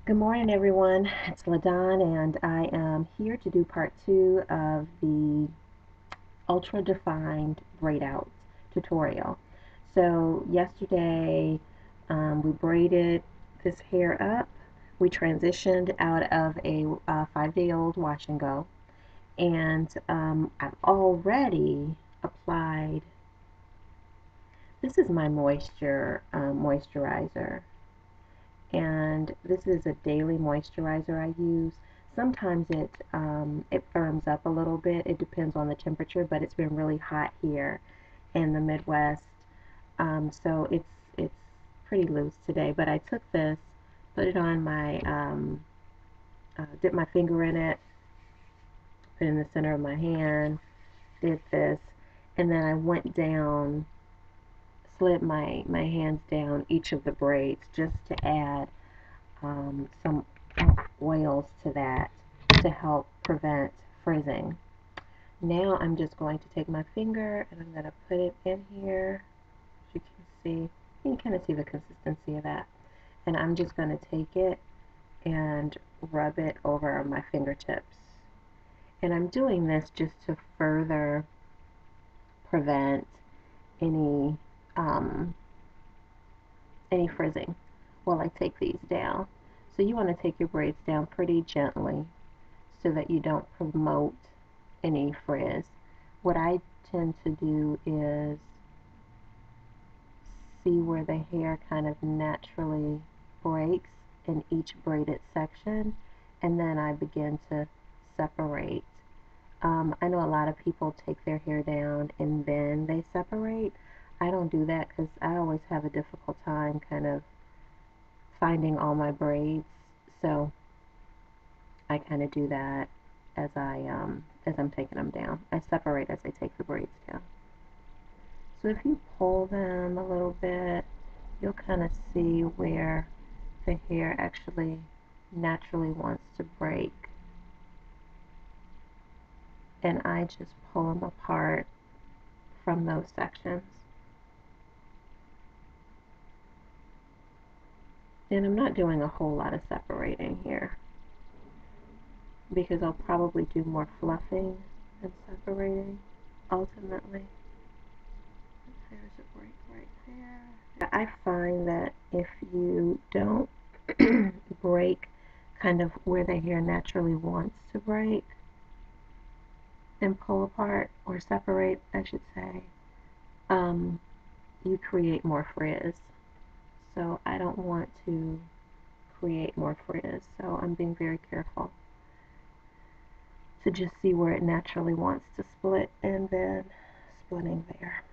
Good morning, everyone. It's LaDon, and I am here to do part two of the ultra defined braid out tutorial. So yesterday we braided this hair up. We transitioned out of a 5-day-old wash and go, and I've already applied. This is my moisturizer, and this is a daily moisturizer I use. Sometimes it firms up a little bit. It depends on the temperature, but it's been really hot here in the Midwest, so it's pretty loose today. But I took this, put it on my dipped my finger in it, put it in the center of my hand, did this, and then I went down, slid my hands down each of the braids just to add some oils to that to help prevent frizzing. Now I'm just going to take my finger and I'm going to put it in here. As you can see, you can kind of see the consistency of that. And I'm just going to take it and rub it over my fingertips. And I'm doing this just to further prevent any any frizzing while I take these down. So you want to take your braids down pretty gently so that you don't promote any frizz. What I tend to do is see where the hair kind of naturally breaks in each braided section, and then I begin to separate. I know a lot of people take their hair down and then they separate. I don't do that because I always have a difficult time kind of finding all my braids, so I kind of do that as I'm taking them down. I separate as I take the braids down. So if you pull them a little bit, you'll kind of see where the hair actually naturally wants to break. And I just pull them apart from those sections. And I'm not doing a whole lot of separating here because I'll probably do more fluffing than separating ultimately. There's a break right there. I find that if you don't break kind of where the hair naturally wants to break and pull apart or separate, I should say, you create more frizz. So I don't want to create more frizz. So I'm being very careful to just see where it naturally wants to split and then splitting there.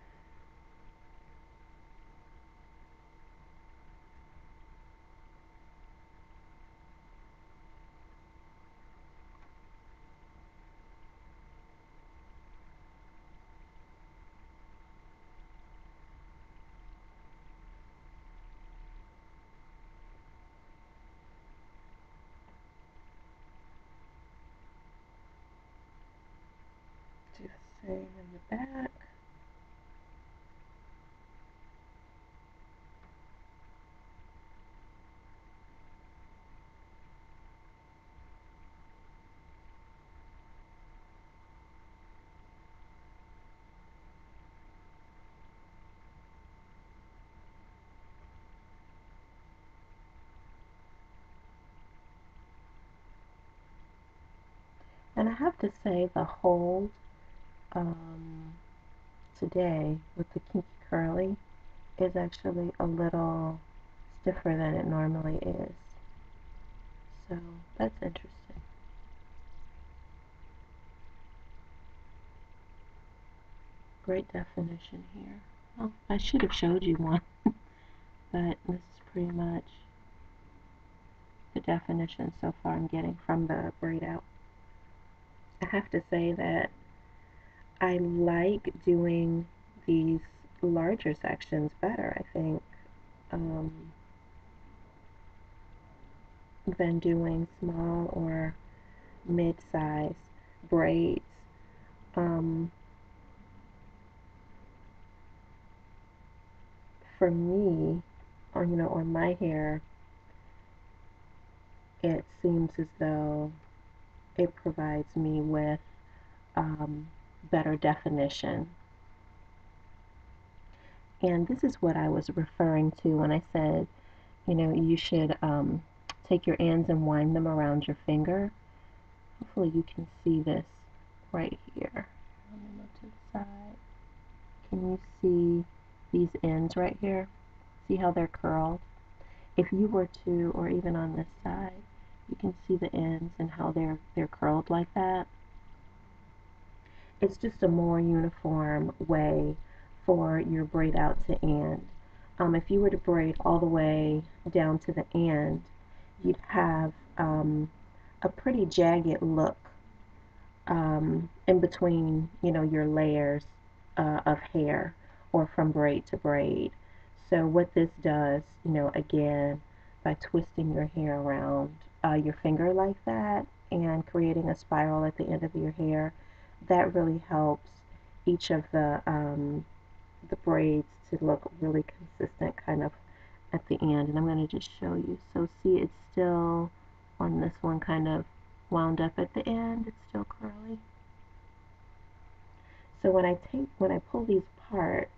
Do the same in the back. And I have to say the hold um, today with the Kinky Curly is actually a little stiffer than it normally is. So that's interesting. Great definition here. Well, I should have showed you one, but this is pretty much the definition so far I'm getting from the braid out. I have to say that I like doing these larger sections better, I think, um, than doing small or mid-size braids. Um, for me, on my hair, it seems as though it provides me with better definition. And this is what I was referring to when I said, you know, you should take your ends and wind them around your finger. Hopefully you can see this right here. Let me move to the side. Can you see these ends right here? See how they're curled? If you were to, or even on this side, you can see the ends and how they're curled like that. It's just a more uniform way for your braid out to end. If you were to braid all the way down to the end, you'd have a pretty jagged look in between, you know, your layers of hair or from braid to braid. So what this does, you know, again, by twisting your hair around your finger like that and creating a spiral at the end of your hair, that really helps each of the braids to look really consistent kind of at the end. And I'm going to just show you. So see, it's still on this one kind of wound up at the end. It's still curly. So when I pull these apart,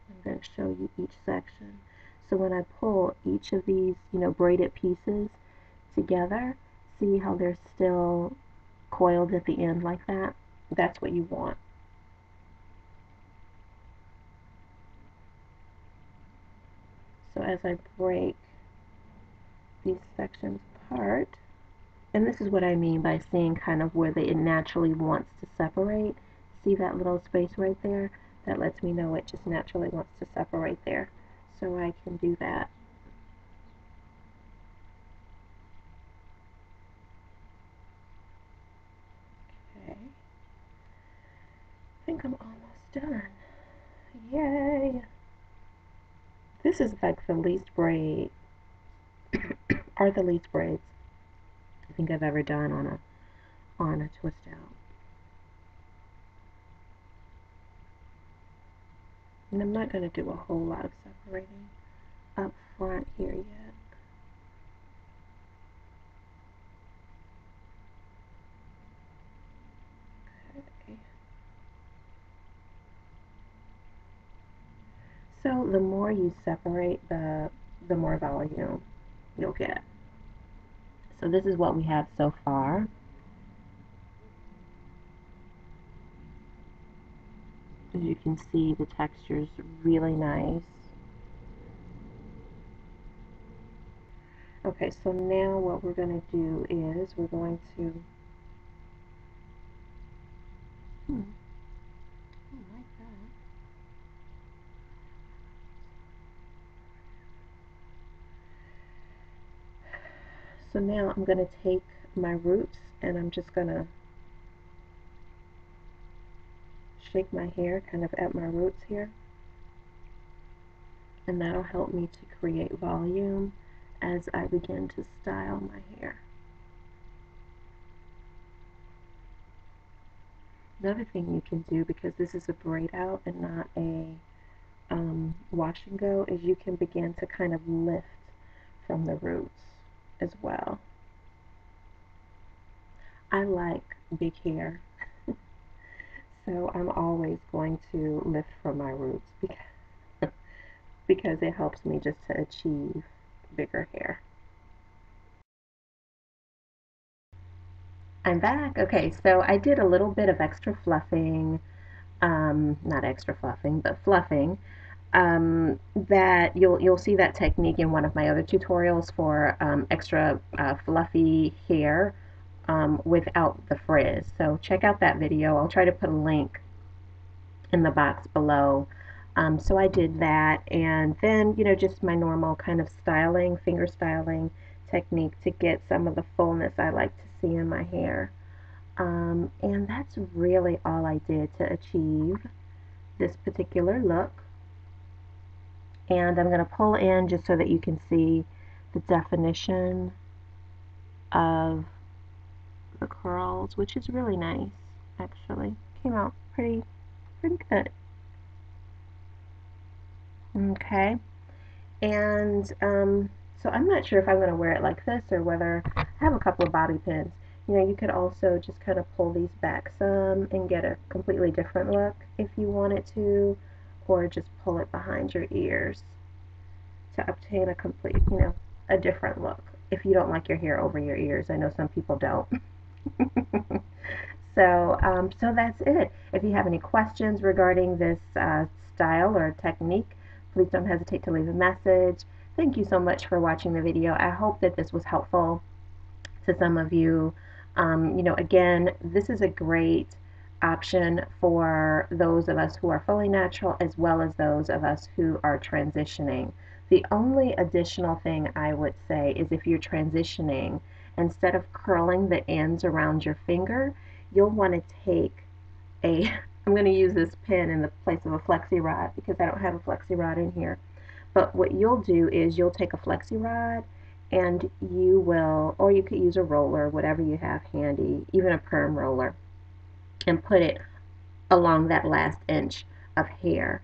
I'm going to show you each section. So when I pull each of these, you know, braided pieces together, see how they're still coiled at the end like that? That's what you want. So as I break these sections apart, and this is what I mean by seeing kind of where it naturally wants to separate. See that little space right there? That lets me know it just naturally wants to separate there. So I can do that. Okay. I think I'm almost done. Yay! This is like the least braid, or the least braids I think I've ever done on a twist out. And I'm not going to do a whole lot of separating up front here yet. Okay. So the more you separate, the more volume you'll get. So this is what we have so far. As you can see, the texture is really nice. Okay, so now what we're going to do is we're going to I don't like that. So now I'm going to take my roots and I'm just going to shake my hair kind of at my roots here. And that'll help me to create volume as I begin to style my hair. Another thing you can do, because this is a braid out and not a wash and go, is you can begin to kind of lift from the roots as well. I like big hair, so I'm always going to lift from my roots because it helps me just to achieve bigger hair. I'm back. Okay, so I did a little bit of extra fluffing, not extra fluffing, but fluffing. That you'll see that technique in one of my other tutorials for extra fluffy hair without the frizz. So check out that video. I'll try to put a link in the box below. So I did that, and then, you know, just my normal kind of styling, finger styling technique to get some of the fullness I like to see in my hair. And that's really all I did to achieve this particular look. And I'm going to pull in just so that you can see the definition of the curls, which is really nice, actually. Came out pretty good. Okay, and So I'm not sure if I'm going to wear it like this or whether I have a couple of bobby pins. You know, you could also just kind of pull these back some and get a completely different look if you wanted to, or just pull it behind your ears to obtain a complete, you know, a different look. If you don't like your hair over your ears, I know some people don't. So that's it. If you have any questions regarding this style or technique, please don't hesitate to leave a message. Thank you so much for watching the video. I hope that this was helpful to some of you. You know, again, this is a great option for those of us who are fully natural as well as those of us who are transitioning. The only additional thing I would say is if you're transitioning, instead of curling the ends around your finger, you'll want to take a, I'm going to use this pin in the place of a flexi rod because I don't have a flexi rod in here. But what you'll do is you'll take a flexi rod and you will, or you could use a roller, whatever you have handy, even a perm roller, and put it along that last inch of hair,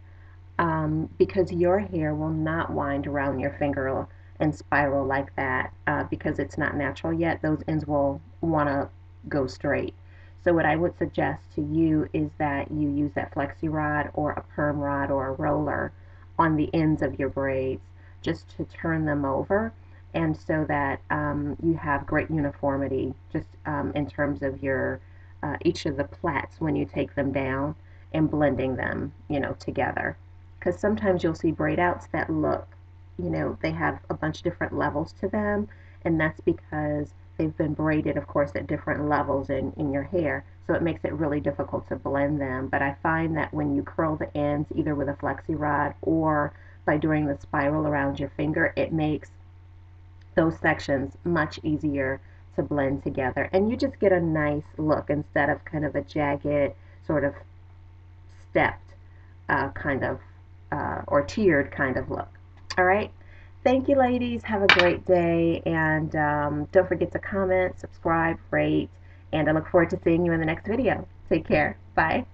because your hair will not wind around your finger and spiral like that because it's not natural yet. Those ends will want to go straight. So what I would suggest to you is that you use that flexi rod or a perm rod or a roller on the ends of your braids just to turn them over, and so that you have great uniformity just in terms of your each of the plaits when you take them down and blending them, you know, together. Because sometimes you'll see braid outs that look, you know, they have a bunch of different levels to them, and that's because they've been braided, of course, at different levels in your hair, so it makes it really difficult to blend them. But I find that when you curl the ends, either with a flexi rod or by doing the spiral around your finger, it makes those sections much easier to blend together, and you just get a nice look instead of kind of a jagged, sort of stepped kind of or tiered kind of look. All right. Thank you, ladies. Have a great day. And don't forget to comment, subscribe, rate, and I look forward to seeing you in the next video. Take care. Bye.